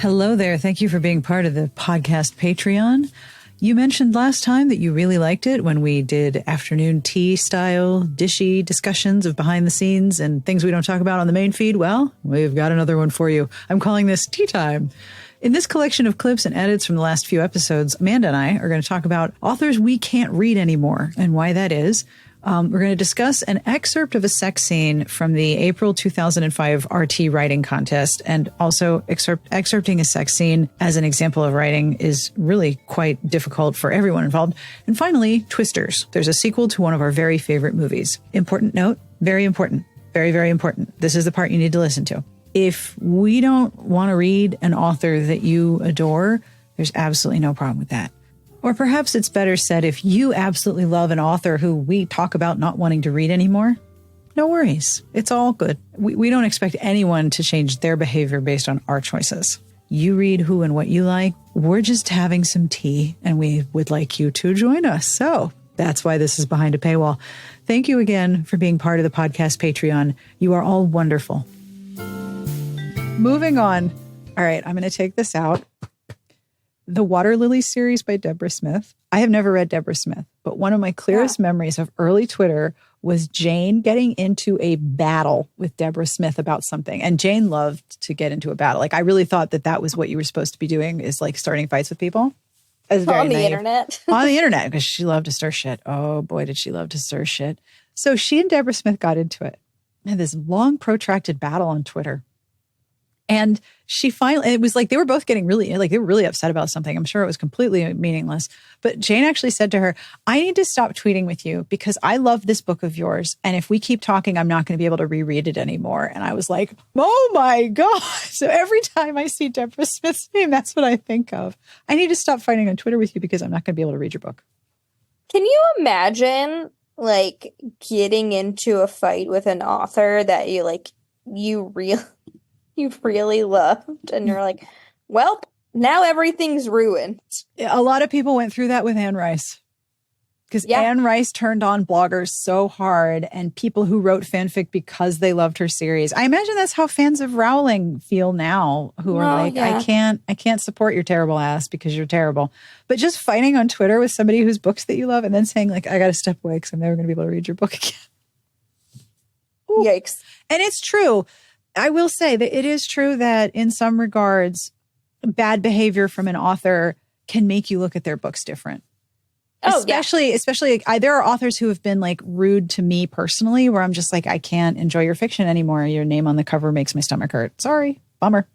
Hello there. Thank you for being part of the podcast Patreon. You mentioned last time that you really liked it when we did afternoon tea style dishy discussions of behind the scenes and things we don't talk about on the main feed. Well, we've got another one for you. I'm calling this Tea Time. In this collection of clips and edits from the last few episodes, Amanda and I are going to talk about authors we can't read anymore and why that is. We're going to discuss an excerpt of a sex scene from the April 2005 RT writing contest, and also excerpting a sex scene as an example of writing is really quite difficult for everyone involved. And finally, Twisters. There's a sequel to one of our very favorite movies. Important note, very important, very, very important. This is the part you need to listen to. If we don't want to read an author that you adore, there's absolutely no problem with that. Or perhaps it's better said, if you absolutely love an author who we talk about not wanting to read anymore, no worries. It's all good. We don't expect anyone to change their behavior based on our choices. You read who and what you like. We're just having some tea, and we would like you to join us. So that's why this is behind a paywall. Thank you again for being part of the podcast Patreon. You are all wonderful. Moving on. All right, I'm going to take this out. The Water Lily series by Deborah Smith. I have never read Deborah Smith, but one of my clearest memories of early Twitter was Jane getting into a battle with Deborah Smith about something. And Jane loved to get into a battle. Like, I really thought that that was what you were supposed to be doing, is like starting fights with people. On the internet. On the internet, because she loved to stir shit. Oh boy, did she love to stir shit. So she and Deborah Smith got into it. They had this long, protracted battle on Twitter. And she finally, it was like they were both getting really, like they were really upset about something. I'm sure it was completely meaningless. But Jane actually said to her, I need to stop tweeting with you because I love this book of yours. And if we keep talking, I'm not going to be able to reread it anymore. And I was like, oh my God. So every time I see Deborah Smith's name, that's what I think of. I need to stop fighting on Twitter with you because I'm not going to be able to read your book. Can you imagine like getting into a fight with an author that you really loved, and you're like, well, now everything's ruined? A lot of people went through that with Anne Rice, because Anne Rice turned on bloggers so hard, and people who wrote fanfic because they loved her series. I imagine that's how fans of Rowling feel now, who are I can't support your terrible ass because you're terrible. But just fighting on Twitter with somebody whose books that you love and then saying like, I got to step away because I'm never going to be able to read your book again. Ooh. Yikes. And it's true. I will say that it is true that in some regards, bad behavior from an author can make you look at their books different. Especially, there are authors who have been like rude to me personally, where I'm just like, I can't enjoy your fiction anymore. Your name on the cover makes my stomach hurt. Sorry. Bummer.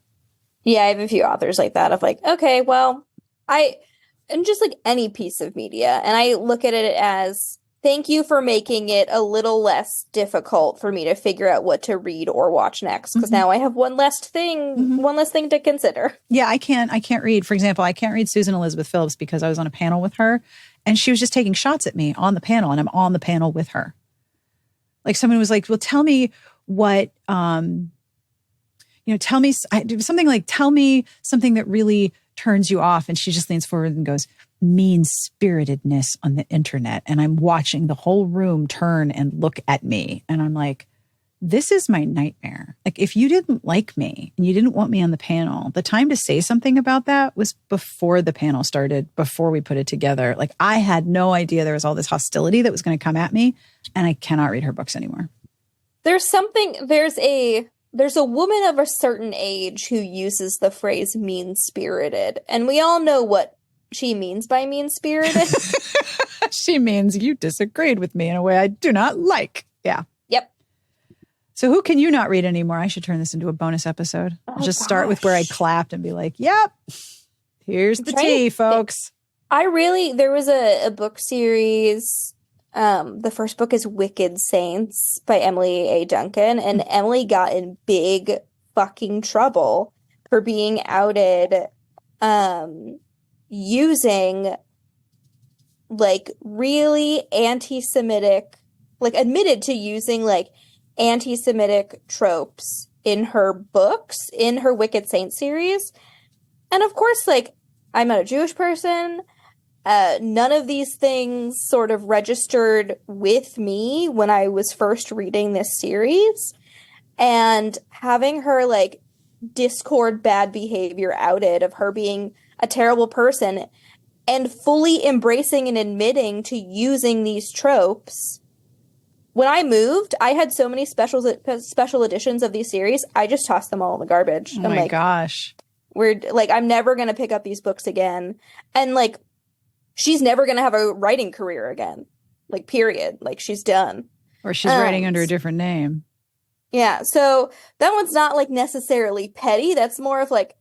Yeah, I have a few authors like that of like, okay, well, and just like any piece of media. And I look at it as, thank you for making it a little less difficult for me to figure out what to read or watch next, because now I have one less thing to consider. Yeah, I can't read. For example, I can't read Susan Elizabeth Phillips because I was on a panel with her and she was just taking shots at me on the panel, and I'm on the panel with her. Like someone was like, well, tell me what, tell me something like, tell me something that really turns you off. And she just leans forward and goes, mean-spiritedness on the internet. And I'm watching the whole room turn and look at me. And I'm like, this is my nightmare. Like, if you didn't like me and you didn't want me on the panel, the time to say something about that was before the panel started, before we put it together. Like, I had no idea there was all this hostility that was going to come at me, and I cannot read her books anymore. There's a woman of a certain age who uses the phrase mean-spirited, and we all know what she means by mean-spirited. She means you disagreed with me in a way I do not like. Yeah. Yep. So who can you not read anymore? I should turn this into a bonus episode. I'll just start with where I clapped and be like, yep, here's the tea, folks. There was a book series. The first book is Wicked Saints by Emily A. Duncan. And Emily got in big fucking trouble for being outed using like really anti-Semitic, like admitted to using like anti-Semitic tropes in her books, in her Wicked Saints series. And of course, like, I'm not a Jewish person. None of these things sort of registered with me when I was first reading this series. And having her like Discord bad behavior outed, of her being a terrible person, and fully embracing and admitting to using these tropes. When I moved, I had so many special editions of these series. I just tossed them all in the garbage. Oh I'm my like, gosh. I'm never going to pick up these books again. And like, she's never going to have a writing career again. Like, period. Like, she's done. Or she's writing under a different name. Yeah. So that one's not like necessarily petty. That's more of like,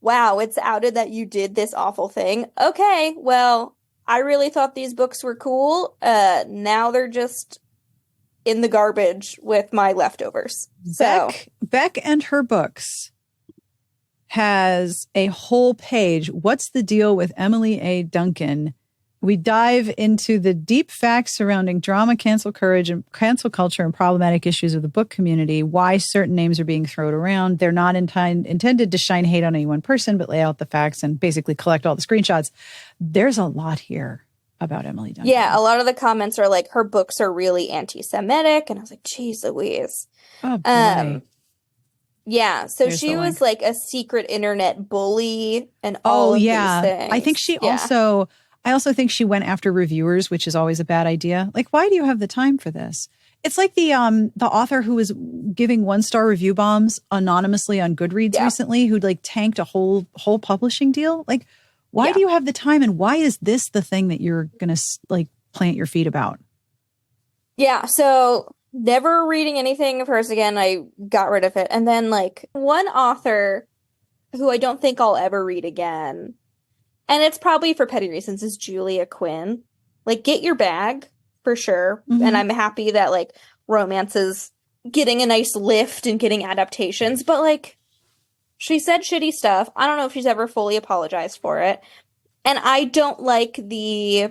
wow, it's outed that you did this awful thing. Okay, well, I really thought these books were cool. Now they're just in the garbage with my leftovers. Beck and her books has a whole page. What's the deal with Emily A. Duncan? We dive into the deep facts surrounding drama, cancel culture, and problematic issues of the book community, why certain names are being thrown around. They're not intended to shine hate on any one person, but lay out the facts and basically collect all the screenshots. There's a lot here about Emily Duncan. Yeah, a lot of the comments are like, her books are really anti-Semitic. And I was like, geez Louise. Oh, boy. Yeah, so she was like a secret internet bully and all of these things. I think I also think she went after reviewers, which is always a bad idea. Like, why do you have the time for this? It's like the author who was giving 1-star review bombs anonymously on Goodreads recently, who like tanked a whole publishing deal. Like, why do you have the time, and why is this the thing that you're gonna like plant your feet about? Yeah, so never reading anything of hers again. I got rid of it, and then like one author who I don't think I'll ever read again, and it's probably for petty reasons, is Julia Quinn. Like, get your bag for sure. Mm-hmm. And I'm happy that like romance is getting a nice lift and getting adaptations, but like, she said shitty stuff. I don't know if she's ever fully apologized for it. And I don't like I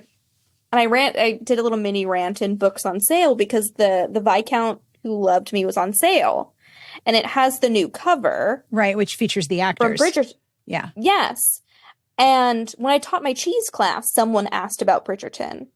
did a little mini rant in Books on Sale because the Viscount Who Loved Me was on sale. And it has the new cover. Right, which features the actors. From Bridgerton. Yeah. Yes. And when I taught my cheese class, someone asked about Bridgerton.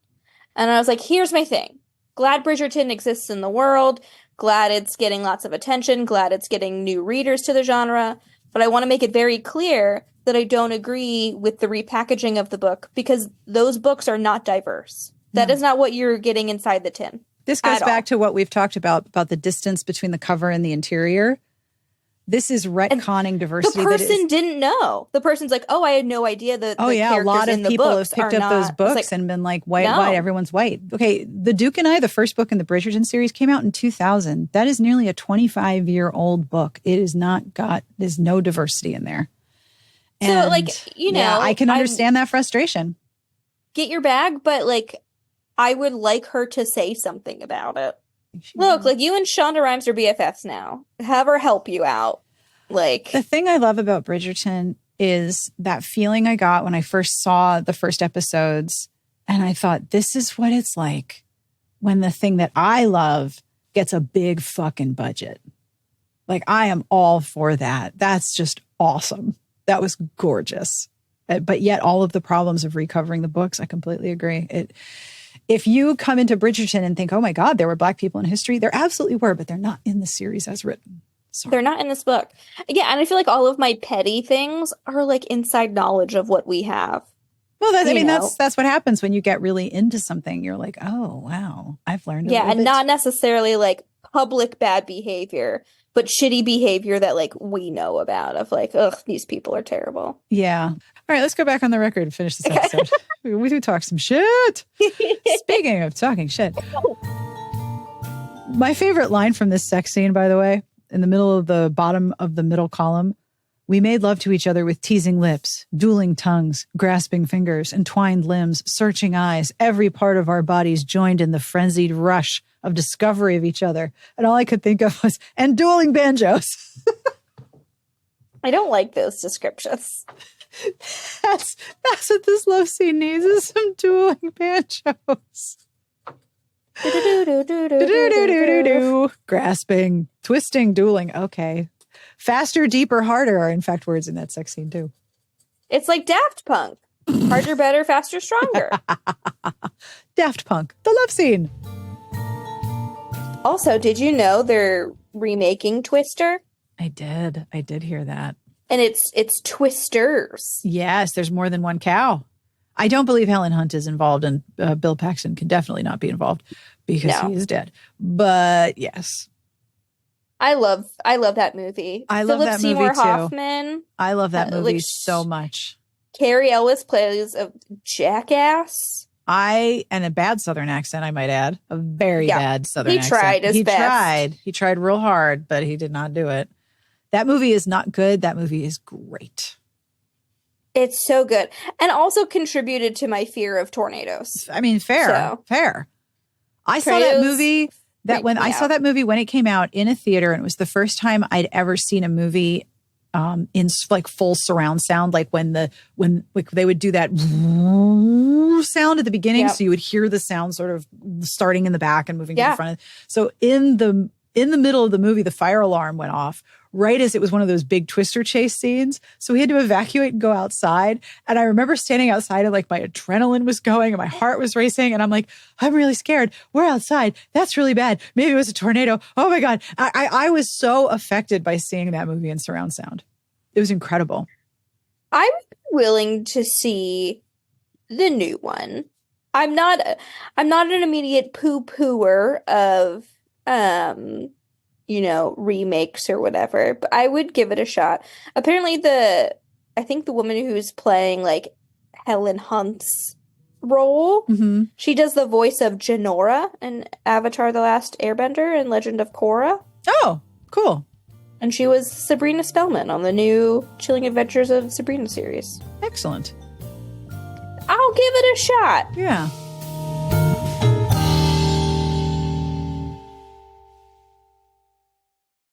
And I was like, here's my thing. Glad Bridgerton exists in the world. Glad it's getting lots of attention. Glad it's getting new readers to the genre. But I want to make it very clear that I don't agree with the repackaging of the book because those books are not diverse. That is not what you're getting inside the tin. This goes back to what we've talked about the distance between the cover and the interior. This is retconning diversity. The person didn't know. The person's like, oh, I had no idea that the characters a lot of in the people have books picked up those books and been like, white, everyone's white. Okay, The Duke and I, the first book in the Bridgerton series, came out in 2000. That is nearly a 25-year-old book. It is there's no diversity in there. And, so, like, I can understand that frustration. Get your bag, but, like, I would like her to say something about it. Look, like, you and Shonda Rhimes are BFFs now. Have her help you out. Like, the thing I love about Bridgerton is that feeling I got when I first saw the first episodes, and I thought, this is what it's like when the thing that I love gets a big fucking budget. Like, I am all for that. That's just awesome. That was gorgeous. But yet all of the problems of recovering the books, I completely agree. If you come into Bridgerton and think, oh my God, there were Black people in history, there absolutely were, but they're not in the series as written. Sorry. They're not in this book. Yeah, and I feel like all of my petty things are like inside knowledge of what we have. Well, that's what happens when you get really into something. You're like, oh, wow, I've learned a little bit. Not necessarily like public bad behavior, but shitty behavior that like we know about of like, ugh, these people are terrible. Yeah. All right, let's go back on the record and finish this episode. We do talk some shit. Speaking of talking shit. My favorite line from this sex scene, by the way, in the middle of the bottom of the middle column, we made love to each other with teasing lips, dueling tongues, grasping fingers, entwined limbs, searching eyes, every part of our bodies joined in the frenzied rush of discovery of each other. And all I could think of was, and dueling banjos. I don't like those descriptions. That's what this love scene needs, is some dueling banjos. Grasping, twisting, dueling. Okay. Faster, deeper, harder are in fact words in that sex scene too. It's like Daft Punk. Harder, better, faster, stronger. Daft Punk, the love scene. Also, did you know they're remaking Twister? I did hear that. And it's twisters. Yes, there's more than one cow. I don't believe Helen Hunt is involved, and Bill Paxton can definitely not be involved because he is dead. But yes. I love that movie. I love that movie too. Hoffman. I love that movie so much. Carrie Ellis plays a jackass. And a bad Southern accent, I might add. A very bad Southern accent. He tried his best. He tried real hard, but he did not do it. That movie is not good. That movie is great. It's so good. And also contributed to my fear of tornadoes. I mean, fair. I saw that movie saw that movie when it came out in a theater, and it was the first time I'd ever seen a movie in like full surround sound, like when they would do that sound at the beginning, so you would hear the sound sort of starting in the back and moving to the front. So in the middle of the movie, the fire alarm went off right as it was one of those big twister chase scenes. So we had to evacuate and go outside. And I remember standing outside and like my adrenaline was going and my heart was racing. And I'm like, I'm really scared. We're outside. That's really bad. Maybe it was a tornado. Oh my God. I was so affected by seeing that movie in surround sound. It was incredible. I'm willing to see the new one. I'm not an immediate poo-pooer of remakes or whatever, but I would give it a shot. Apparently I think the woman who's playing like Helen Hunt's role, she does the voice of Jinora in Avatar: The Last Airbender and Legend of Korra. Oh, cool. And she was Sabrina Spellman on the new Chilling Adventures of Sabrina series. Excellent. I'll give it a shot. Yeah.